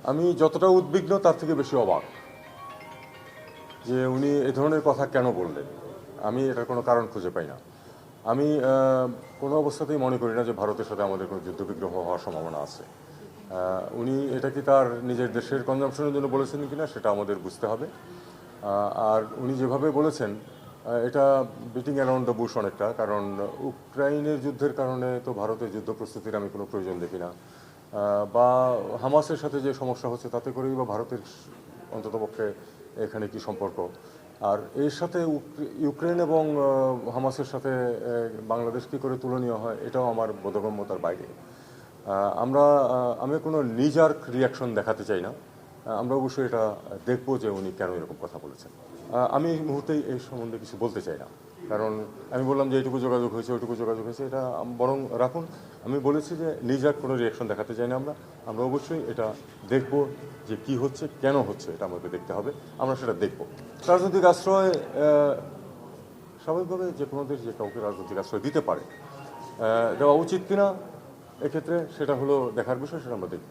আমি যতটা উদ্বিগ্ন তার থেকে বেশি অবাক যে উনি এ ধরনের কথা কেন বললেন। আমি এটার কোনো কারণ খুঁজে পাই না। আমি কোনো অবস্থাতেই মনে করি না যে ভারতের সাথে আমাদের কোনো যুদ্ধবিগ্রহ হওয়ার সম্ভাবনা আছে। উনি এটা কি তার নিজের দেশের কনজামশনের জন্য বলেছেন কিনা সেটা আমাদের বুঝতে হবে। আর উনি যেভাবে বলেছেন এটা বিটিং অ্যারাউন্ড দ্য বুশ অনেকটা, কারণ ইউক্রাইনের যুদ্ধের কারণে তো ভারতের যুদ্ধ প্রস্তুতির আমি কোনো প্রয়োজন দেখি না, বা হামাসের সাথে যে সমস্যা হচ্ছে তাতে করেই বা ভারতের অন্ততপক্ষে এখানে কি সম্পর্ক। আর এর সাথে ইউক্রেন এবং হামাসের সাথে বাংলাদেশ কী করে তুলনীয় হয় এটাও আমার বোধগম্যতার বাইরে। আমি কোনো নিজার্ক রিয়াকশন দেখাতে চাই না। আমরা অবশ্যই এটা দেখবো যে উনি কেন এরকম কথা বলেছেন। আমি এই মুহূর্তেই এই সম্বন্ধে কিছু বলতে চাই না, কারণ আমি বললাম যে এইটুকু যোগাযোগ হয়েছে ওইটুকু যোগাযোগ হয়েছে, এটা বরং রাখুন। আমি বলেছি যে নিজার্ক কোনো রিয়াকশন দেখাতে চাই না। আমরা অবশ্যই এটা দেখব যে কি হচ্ছে, কেন হচ্ছে, এটা আমাদের দেখতে হবে। আমরা সেটা দেখব। রাজনৈতিক আশ্রয় স্বাভাবিকভাবে যে কোনো দেশ যে কাউকে রাজনৈতিক আশ্রয় দিতে পারে, দেওয়া উচিত কিনা এক্ষেত্রে সেটা হলো দেখার বিষয়, সেটা আমরা দেখব।